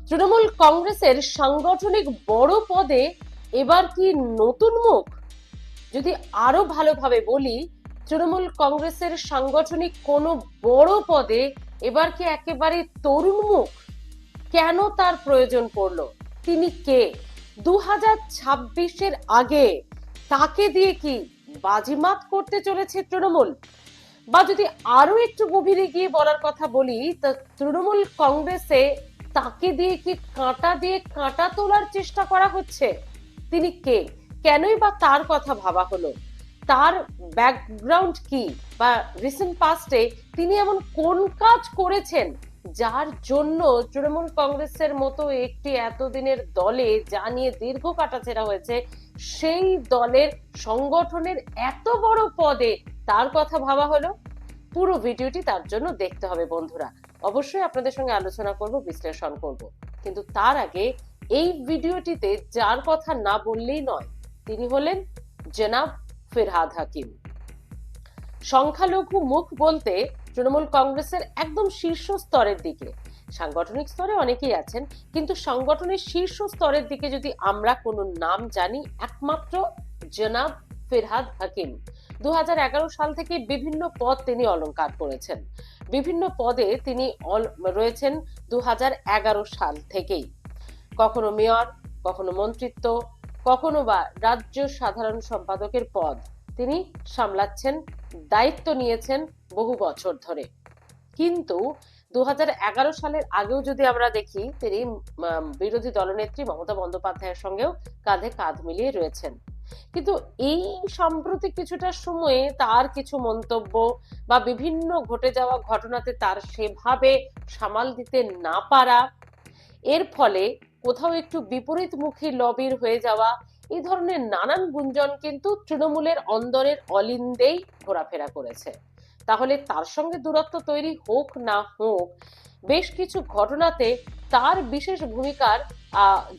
তৃণমূল কংগ্রেসের সাংগঠনিক বড় পদে এবার কি নতুন মুখ? যদি আরো ভালোভাবে বলি, তৃণমূল কংগ্রেসের সাংগঠনিক কোনো বড় পদে এবার কি একেবারে তরুণ মুখ? কেন তার প্রয়োজন পড়লো? তিনি কে? 2026-এর আগে তাকে দিয়ে কি বাজিমাত করতে চলেছে তৃণমূল? বা যদি আরো একটু গভীরে গিয়ে বলার কথা বলি, তা তৃণমূল কংগ্রেসে তাকে দিয়ে কি কাঁটা দিয়ে কাঁটা তোলার চেষ্টা করা হচ্ছে? তিনি কে? কেনই বা তার কথা ভাবা হলো? তার ব্যাকগ্রাউন্ড কি? বা রিসেন্ট পাস্টে তিনি এমন কোন কাজ করেছেন যার জন্য তৃণমূল কংগ্রেসের মতো একটি এতদিনের দলে যা নিয়ে দীর্ঘ কাটাছেঁড়া হয়েছে, সেই দলের সংগঠনের এত বড় পদে তার কথা ভাবা হলো? পুরো ভিডিওটি তার জন্য দেখতে হবে বন্ধুরা। অবশ্যই আপনাদের সঙ্গে আলোচনা করব, বিশ্লেষণ করব, কিন্তু তার আগে এই ভিডিওটিতে যার কথা না বললেই নয়, তিনি হলেন জনাব ফিরহাদ হাকিম। সংখ্যালঘু মুখ বলতে তৃণমূল কংগ্রেসের একদম শীর্ষ স্তরের দিকে, সাংগঠনিক স্তরে অনেকেই আছেন, কিন্তু সংগঠনের শীর্ষ স্তরের দিকে যদি আমরা কোনো নাম জানি, একমাত্র জনাব ফিরহাদ হাকিম। 2011 সাল থেকে বিভিন্ন পদ তিনি অলংকার করেছেন, বিভিন্ন পদে তিনি রয়েছেন 2011 সাল থেকেই। কখনো মেয়র, কখনো মন্ত্রিত্ব, কখনো বা রাজ্য সাধারণ সম্পাদকের পদ তিনি সামলাচ্ছেন, দায়িত্ব নিয়েছেন বহু বছর ধরে। কিন্তু 2011 সালের আগেও যদি আমরা দেখি, তিনি বিরোধী দলনেত্রী মমতা বন্দ্যোপাধ্যায়ের সঙ্গেও কাঁধে কাঁধ মিলিয়ে রয়েছেন। কিন্তু এই সাম্প্রতিক কিছুটা সময়ে তার কিছু মন্তব্য বা বিভিন্ন ঘটে যাওয়া ঘটনাতে তার সেভাবে সামাল দিতে না পারা, এর ফলে কোথাও একটু বিপরীতমুখী লবির হয়ে যাওয়া, এই ধরনের নানান গুঞ্জন কিন্তু তৃণমূলের অন্দরের অলিন্দেই ঘোরাফেরা করেছে। তাহলে তার সঙ্গে দূরত্ব তৈরি হোক না হোক, বেশ কিছু ঘটনাতে তার বিশেষ ভূমিকার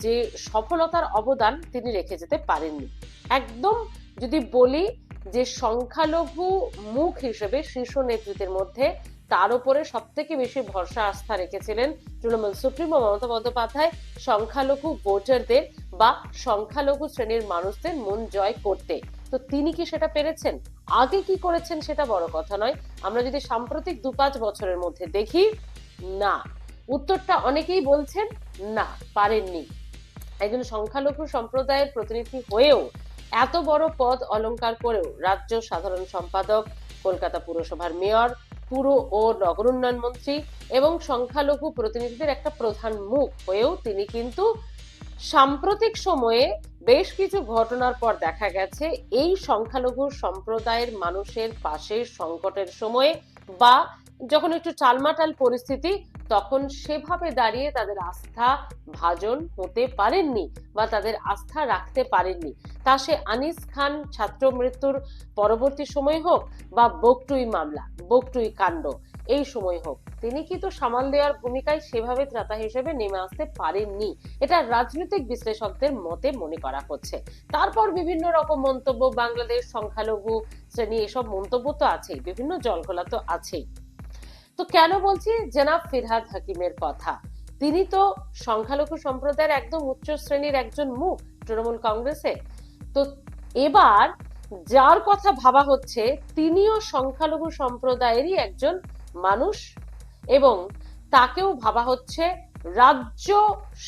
যে সফলতার অবদান তিনি রেখে যেতে পারেননি। একদম যদি বলি যে সংখ্যালঘু মুখ হিসেবে শীর্ষ নেতৃত্বের মধ্যে তার উপরে সব থেকে বেশি ভরসা আস্থা রেখেছিলেন তৃণমূল সুপ্রিমো মমতা বন্দ্যোপাধ্যায়, সংখ্যালঘু ভোটারদের বা সংখ্যালঘু শ্রেণীর মানুষদের মন জয় করতে। তো তিনি কি সেটা পেরেছেন? আগে কি করেছেন সেটা বড় কথা নয়, আমরা যদি সাম্প্রতিক 2-5 বছরের মধ্যে দেখি, না, উত্তরটা অনেকেই বলছেন না, পারেননি। একজন সংখ্যালঘু সম্প্রদায়ের প্রতিনিধি হয়েও, এত বড় পদ অলংকার করেও, রাজ্য সাধারণ সম্পাদক, কলকাতা পুরসভার মেয়র, পুর ও নগর উন্নয়ন মন্ত্রী এবং সংখ্যালঘু প্রতিনিধিদের একটা প্রধান মুখ হয়েও তিনি কিন্তু সাম্প্রতিক সময়ে বেশ কিছু ঘটনার পর দেখা গেছে এই সংখ্যালঘু সম্প্রদায়ের মানুষের পাশে সংকটের সময়ে বা যখন একটু টালমাটাল পরিস্থিতি, তখন সেভাবে দাঁড়িয়ে তাদের আস্থা ভাজন হতে পারেননি বা তাদের আস্থা রাখতে পারেননি। তা সে আনিস খান ছাত্র মৃত্যুর পরবর্তী সময় হোক বা বকটুই মামলা, বকটুই কাণ্ড এই সময় হোক, তিনি কিন্তু সামাল দেওয়ার ভূমিকায় সেভাবে ত্রাতা হিসেবে নেমে আসতে পারেননি, এটা রাজনৈতিক বিশ্লেষকদের মতে মনে করা হচ্ছে। তারপর বিভিন্ন রকম মন্তব্য, বাংলাদেশ সংখ্যালঘু শ্রেণী, এসব মন্তব্য তো আছেই, বিভিন্ন জলঘোলা তো আছেই। তো কেন বলছি জনাব ফিরহাদ হাকিমের কথা? তিনি তো সংখ্যালঘু সম্প্রদায়ের একদম উচ্চ শ্রেণীর একজন মুখ তৃণমূল কংগ্রেসে। তো এবার যার কথা ভাবা হচ্ছে তিনিও সংখ্যালঘু সম্প্রদায়েরই একজন মানুষ, এবং তাকেও ভাবা হচ্ছে রাজ্য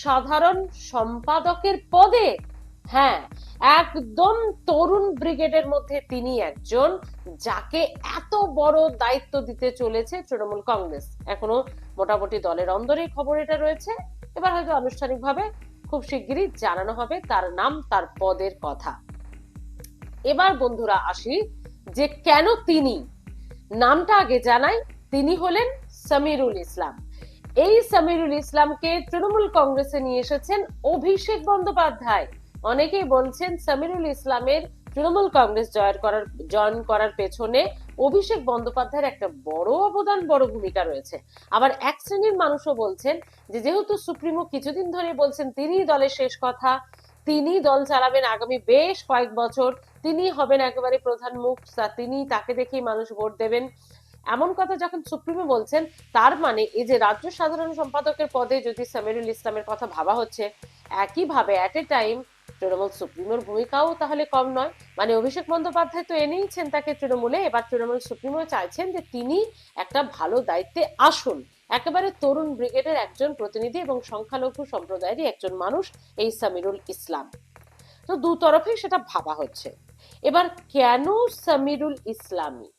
সাধারণ সম্পাদকের পদে। হ্যাঁ, একদম তরুণ ব্রিগেডের মধ্যে তিনি একজন, যাকে এত বড় দায়িত্ব দিতে চলেছে তৃণমূল কংগ্রেস। এখনো মোটামুটি দলের অন্দরে খবর এটা রয়েছে, এবার হয়তো আনুষ্ঠানিকভাবে খুব শিগগিরই জানানো হবে তার নাম, তার পদের কথা। এবার বন্ধুরা আসি যে কেন তিনি, নামটা আগে জানাই, তিনি হলেন সামিরুল ইসলাম। এই সামিরুল ইসলামকে তৃণমূল কংগ্রেসে নিয়ে এসেছেন অভিষেক বন্দ্যোপাধ্যায়। অনেকেই বলছেন সামিরুল ইসলামের তৃণমূল কংগ্রেস জয়েন করার পেছনে অভিষেক বন্দ্যোপাধ্যায়ের একটা বড় অবদান, বড় ভূমিকা রয়েছে। আবার এক শ্রেণীর মানুষও বলছেন যে যেহেতু সুপ্রিমো কিছুদিন ধরে বলছেন তিনিই দলের শেষ কথা, তিনি দল চালাবেন আগামী বেশ কয়েক বছর, তিনি হবেন একেবারে প্রধান মুখ, তিনি, তাকে দেখেই মানুষ ভোট দেবেন, এমন কথা যখন সুপ্রিমো বলছেন, তার মানে এই যে রাজ্য সাধারণ সম্পাদকের পদে যদি সামিরুল ইসলামের কথা ভাবা হচ্ছে, একইভাবে অ্যাট এ টাইম তৃণমূল সুপ্রিমোর ভূমিকাও তাহলে কম নয়। মানে অভিষেক বন্দ্যোপাধ্যায় তো এনেইছেন তাকে তৃণমূলে, এবার তৃণমূল সুপ্রিমো চাইছেন যে তিনি একটা ভালো দায়িত্বে আসুন। একেবারে তরুণ ব্রিগেডের একজন প্রতিনিধি এবং সংখ্যালঘু সম্প্রদায়েরই একজন মানুষ এই সামিরুল ইসলাম। তো দু তরফেই সেটা ভাবা হচ্ছে। এবার কেন সামিরুল ইসলামী,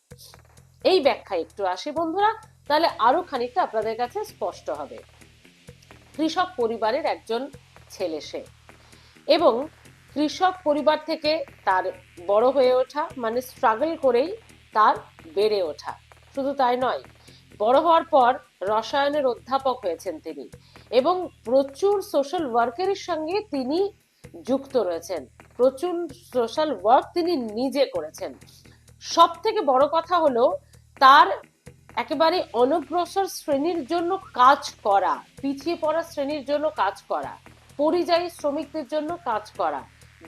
এই ব্যাখ্যা একটু আসি বন্ধুরা, তাহলে আরো খানিকটা আপনাদের কাছে স্পষ্ট হবে। কৃষক পরিবারের একজন ছেলে সে, এবং কৃষক পরিবার থেকে তার বড় হয়ে ওঠা, মানে স্ট্রাগল করেই তার বেড়ে ওঠা। শুধু তাই নয়, বড় হওয়ার পর রসায়নের অধ্যাপক হয়েছেন তিনি, এবং প্রচুর সোশ্যাল ওয়ার্কের সঙ্গে তিনি যুক্ত রয়েছেন, প্রচুর সোশ্যাল ওয়ার্ক তিনি নিজে করেছেন। সব থেকে বড় কথা হলো তার একেবারে অনগ্রসর শ্রেণীর জন্য কাজ করা, পিছিয়ে পড়া শ্রেণীর জন্য কাজ করা, পরিযায়ী শ্রমিকদের জন্য কাজ করা,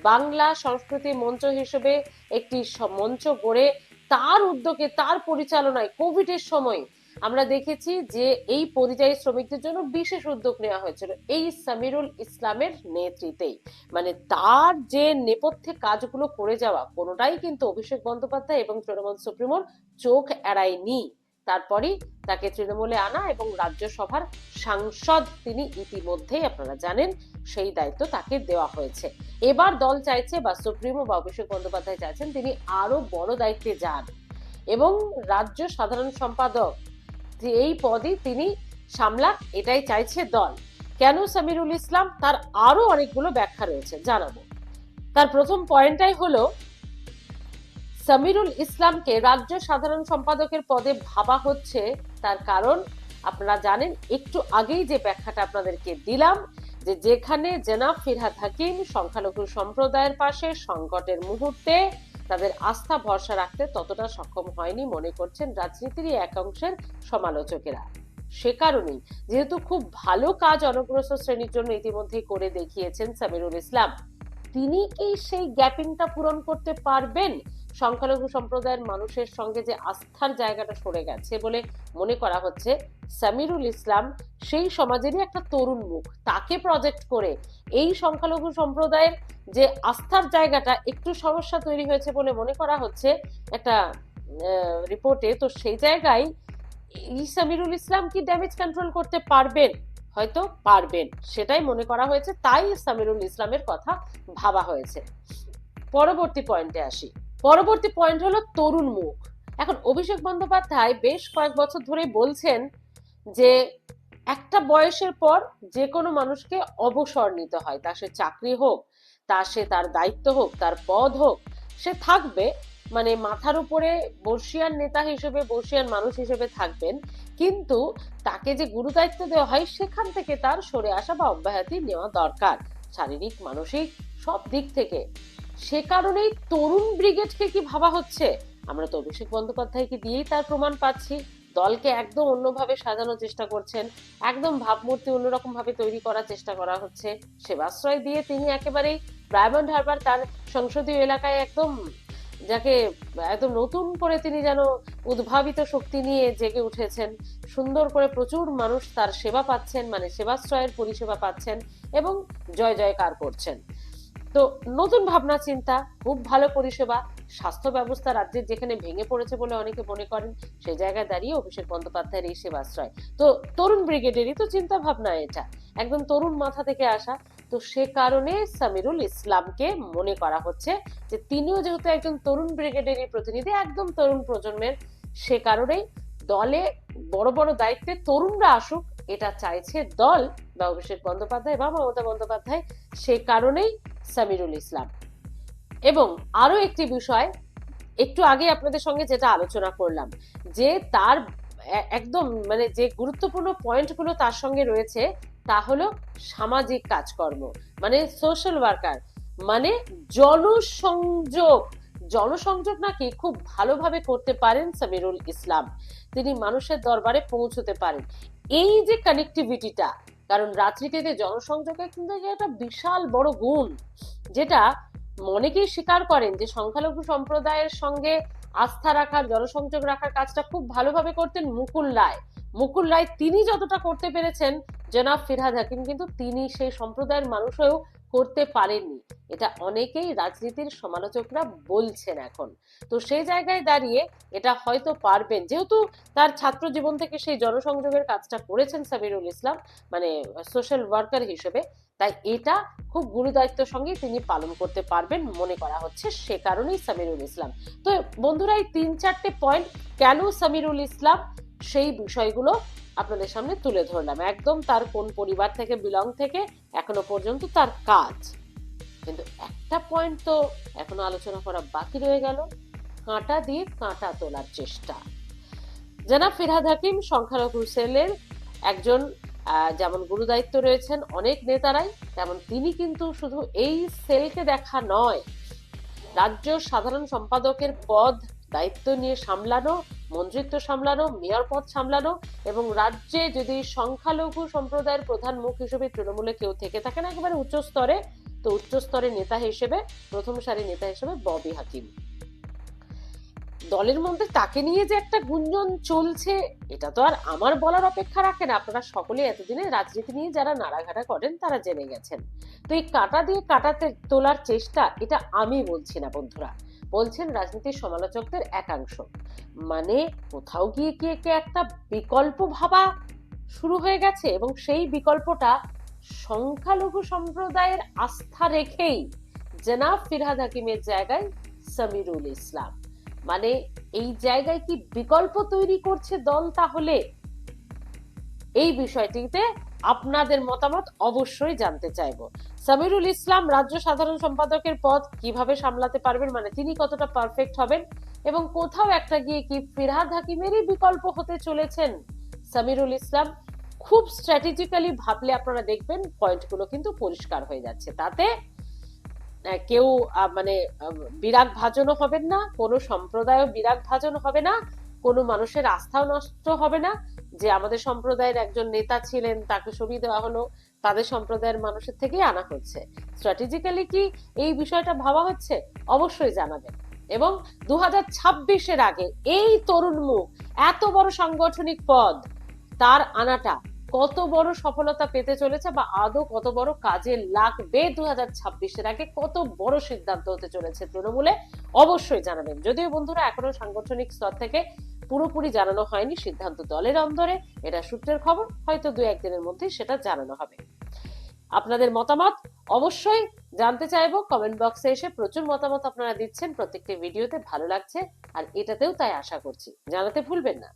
বাংলা সংস্কৃতি মঞ্চ হিসেবে একটি মঞ্চ গড়ে তার উদ্যোগে, তার পরিচালনায় কোভিড এর সময় আমরা দেখেছি যে এই পরিযায়ী শ্রমিকদের জন্য বিশেষ উদ্যোগ নেওয়া হয়েছিল এই সামিরুল ইসলামের নেতৃত্বেই। মানে তার যে নেপথ্যে কাজগুলো করে যাওয়া, কোনোটাই কিন্তু অভিষেক বন্দ্যোপাধ্যায় এবং তৃণমূল সুপ্রিমোর চোখ এড়ায়নি। তারপরই তাকে তৃণমূলে আনা এবং রাজ্যসভার সাংসদ তিনি ইতিমধ্যেই আপনারা জানেন, সেই দায়িত্ব তাকে দেওয়া হয়েছে। এবার দল চাইছে বা সুপ্রিমো বা অভিষেক বন্দ্যোপাধ্যায় চাইছেন তিনি আরো বড় দায়িত্বে যান এবং রাজ্য সাধারণ সম্পাদক যে এই পদই তিনি সামলাক, এটাই চাইছে দল। কেন সামিরুল ইসলাম, তার আরো অনেকগুলো ব্যাখ্যা রয়েছে, জানাবো। তার প্রথম পয়েন্টটাই হলো সামিরুল ইসলামকে রাজ্য সাধারণ সম্পাদকের পদে ভাবা হচ্ছে, তার কারণ আপনারা জানেন একটু আগেই যে ব্যাখ্যাটা আপনাদেরকে দিলাম, যে যেখানে জনাব ফিরহাদ হাকিম সংখ্যালঘু সম্প্রদায়ের পাশে সংকটের মুহূর্তে তাদের আস্থা ভরসা রাখতে ততটা সক্ষম হয়নি মনে করছেন রাজনীতির এক অংশের সমালোচকেরা। সে কারণেই, যেহেতু খুব ভালো কাজ অনগ্রসর শ্রেণীর জন্য ইতিমধ্যেই করে দেখিয়েছেন সামিরুল ইসলাম, তিনি কি সেই গ্যাপিংটা পূরণ করতে পারবেন? সংখ্যালঘু সম্প্রদায়ের মানুষের সঙ্গে যে আস্থার জায়গাটা সরে গেছে বলে মনে করা হচ্ছে, সামিরুল ইসলাম সেই সমাজেরই একটা তরুণ মুখ, তাকে প্রজেক্ট করে এই সংখ্যালঘু সম্প্রদায়ের যে আস্থার জায়গাটা একটু সমস্যা তৈরি হয়েছে বলে মনে করা হচ্ছে একটা রিপোর্টে, তো সেই জায়গায় এই সামিরুল ইসলাম কি ড্যামেজ কন্ট্রোল করতে পারবেন? হয়তো পারবেন, সেটাই মনে করা হয়েছে, তাই সামিরুল ইসলামের কথা ভাবা হয়েছে। পরবর্তী পয়েন্টে আসি। পরবর্তী পয়েন্ট হলো তরুণ মুখ। এখন অভিষেক বন্দ্যোপাধ্যায় বেশ কয়েক বছর ধরে বলছেন যে একটা বয়সের পর যে কোনো মানুষকে অবসর নিতে হয়, তা সে চাকরি হোক, তা সে তার দায়িত্ব হোক, তার পদ হোক, সে থাকবে, মানে মাথার উপরে বর্ষিয়ান নেতা হিসেবে, বর্ষিয়ান মানুষ হিসেবে থাকবেন, কিন্তু তাকে যে গুরু দায়িত্ব দেওয়া হয় সেখান থেকে তার সরে আসা বা অব্যাহতি নেওয়া দরকার, শারীরিক মানসিক সব দিক থেকে। সে কারণেই তরুণ ব্রিগেডকে কি ভাবা হচ্ছে? আমরা তো অভিষেক বন্দ্যোপাধ্যায়কে দিয়েই তার প্রমাণ পাচ্ছি, দলকে একদম অন্যভাবে সাজানোর চেষ্টা করছেন, একদম ভাবমূর্তি অন্যরকম ভাবে তৈরি করার চেষ্টা করা হচ্ছে। সেবাশ্রয় দিয়ে তিনি একেবারেই ডায়মন্ড হারবার তার সংসদীয় এলাকায় একদম যাকে একদম নতুন করে তিনি যেন উদ্ভাবিত শক্তি নিয়ে জেগে উঠেছেন, সুন্দর করে প্রচুর মানুষ তার সেবা পাচ্ছেন, মানে সেবাশ্রয়ের পরিষেবা পাচ্ছেন এবং জয় জয়কার করছেন। তো নতুন ভাবনা চিন্তা, খুব ভালো পরিষেবা, স্বাস্থ্য ব্যবস্থা রাজ্যের যেখানে ভেঙে পড়েছে বলে অনেকে মনে করেন, সেই জায়গায় দাঁড়িয়ে অভিষেক বন্দ্যোপাধ্যায়ের এই সেবাশ্রয়, তো তরুণ ব্রিগেডেরই তো চিন্তা ভাবনা, এটা একদম তরুণ মাথা থেকে আসা। তো সে কারণে সামিরুল ইসলামকে মনে করা হচ্ছে যে তিনিও যেহেতু একজন তরুণ ব্রিগেডেরই প্রতিনিধি, একদম তরুণ প্রজন্মের, সে কারণেই দলে বড় বড় দায়িত্বে তরুণরা আসুক, এটা চাইছে দল বা অভিষেক বন্দ্যোপাধ্যায় বা মমতা বন্দ্যোপাধ্যায়, সেই কারণেই সামিরুল ইসলাম। এবং আরো একটি বিষয়, একটু আগে আপনাদের সঙ্গে যেটা আলোচনা করলাম, যে তার একদম মানে যে গুরুত্বপূর্ণ পয়েন্টগুলো তার সঙ্গে রয়েছে, তা হলো সামাজিক কাজকর্ম, মানে সোশ্যাল ওয়ার্কার, মানে জনসংযোগ। জনসংযোগ নাকি খুব ভালোভাবে করতে পারেন সামিরুল ইসলাম, তিনি মানুষের দরবারে পৌঁছতে পারেন। এই যে কানেক্টিভিটিটা, কারণ রাজনীতিতে জনসংযোগের কিন্তু একটা বিশাল বড় গুণ, যেটা অনেকেই স্বীকার করেন যে সংখ্যালঘু সম্প্রদায়ের সঙ্গে আস্থা রাখার, জনসংযোগ রাখার কাজটা খুব ভালোভাবে করতেন মুকুল রায়। মুকুল রায় তিনি যতটা করতে পেরেছেন জনাব ফিরহাদ হাকিম কিন্তু তিনি সেই সম্প্রদায়ের মানুষ হয়েও করতে পারেননি। এটা অনেকেই রাজনীতির সমালোচকরা বলছেন এখন। তো সেই জায়গায় দাঁড়িয়ে এটা হয়তো পারবেন, যেহেতু তার ছাত্র জীবন থেকে সেই জনসংযোগের কাজটা করেছেন সামিরুল ইসলাম, মানে সোশ্যাল ওয়ার্কার হিসেবে, তাই এটা খুব গুরুদায়িত্বের সঙ্গে তিনি পালন করতে পারবেন মনে করা হচ্ছে, সে কারণেই সামিরুল ইসলাম। তো বন্ধুরা, এই 3-4টে পয়েন্ট কেন সামিরুল ইসলাম, সেই বিষয়গুলো আপনাদের সামনে তুলে ধরলাম। একদম তার কোন পরিবার থেকে বিলং থেকে এখনো পর্যন্ত তার কাজ। কিন্তু একটা পয়েন্ট তো এখনো আলোচনা করা বাকি রয়ে গেল, কাঁটা দিয়ে কাঁটা তোলার চেষ্টা। জনাব ফিরহাদ হাকিম সংখ্যালঘু সেলের একজন, যেমন গুরুদায়িত্ব রয়েছেন অনেক নেতারাই, তেমন তিনি কিন্তু শুধু এই সেলকে দেখা নয়, রাজ্য সাধারণ সম্পাদকের পদ দায়িত্ব নিয়ে সামলানো, মন্ত্রিত্ব সামলানো, মেয়র পদ সামলানো, এবং রাজ্যে যদি সংখ্যালঘু সম্প্রদায়ের প্রধান মুখ হিসেবে তৃণমূলে কেউ থেকে থাকেন একেবারে উচ্চ স্তরে, তো উচ্চ স্তরের নেতা হিসেবে, প্রথম সারি নেতা হিসেবে ববি হাকিম। দলের মধ্যে তাকে নিয়ে যে একটা গুঞ্জন চলছে, এটা তো আর আমার বলার অপেক্ষা রাখে না, আপনারা সকলে এতদিনে রাজনীতি নিয়ে যারা নাড়াঘাটা করেন তারা জেনে গেছেন। তো এই কাঁটা দিয়ে কাঁটাতে তোলার চেষ্টা, এটা আমি বলছি না বন্ধুরা, বলছেন রাজনীতির সমালোচকদের একাংশ। মানে কোথাও গিয়ে কি একে একটা বিকল্প ভাবা শুরু হয়ে গেছে, এবং সেই বিকল্পটা সংখ্যালঘু সম্প্রদায়ের আস্থা রেখেই জনাব ফিরহাদ হাকিমের জায়গায় সামিরুল ইসলাম। মানে এই জায়গায় কি বিকল্প তৈরি করছে দল? তাহলে এই বিষয়টিতে আপনাদের মতামত অবশ্যই জানতে চাইবো। সামিরুল ইসলাম রাজ্য সাধারণ সম্পাদকের পদ কিভাবে সামলাতে পারবেন, মানে তিনি কতটা পারফেক্ট হবেন, এবং কোথাও একটা গিয়ে কি ফিরহাদ হাকিমেরই বিকল্প হতে চলেছেন সামিরুল ইসলাম, খুব স্ট্র্যাটেজিক্যালি ভাবলে আপনারা দেখবেন পয়েন্টগুলো কিন্তু পরিষ্কার হয়ে যাচ্ছে। তাতে কেউ মানে বিরাগ ভাজনও হবেন না, কোনো সম্প্রদায় বিরাগ ভাজন হবে না, কোনো মানুষের আস্থাও নষ্ট হবে না যে আমাদের সম্প্রদায়ের একজন নেতা ছিলেন তাকে সরিয়ে দেওয়া হলো, তাদের সম্প্রদায়ের মানুষের থেকেই আনা হচ্ছে। স্ট্র্যাটেজিক্যালি কি এই বিষয়টা ভাবা হচ্ছে? অবশ্যই জানাবেন। এবং 2026-এর আগে এই তরুণ মুখ, এত বড় সাংগঠনিক পদ তার আনাটা কত বড় সফলতা পেতে চলেছে, বা আদৌ কত বড় কাজে লাগবে 2026-এর আগে, কত বড় সিদ্ধান্ত হতে চলেছে তৃণমূলে, অবশ্যই জানাবেন। যদিও বন্ধুরা এখনো সাংগঠনিক স্তর থেকে পুরোপুরি জানানো হয়নি সিদ্ধান্ত দলের অন্দরে, এটা সূত্রের খবর, হয়তো 2-1 দিনের মধ্যে সেটা জানানো হবে। আপনাদের মতামত অবশ্যই জানতে চাইবো, কমেন্ট বক্সে এসে প্রচুর মতামত আপনারা দিচ্ছেন প্রত্যেকটি ভিডিওতে, ভালো লাগছে, আর এটাতেও তাই আশা করছি, জানাতে ভুলবেন না।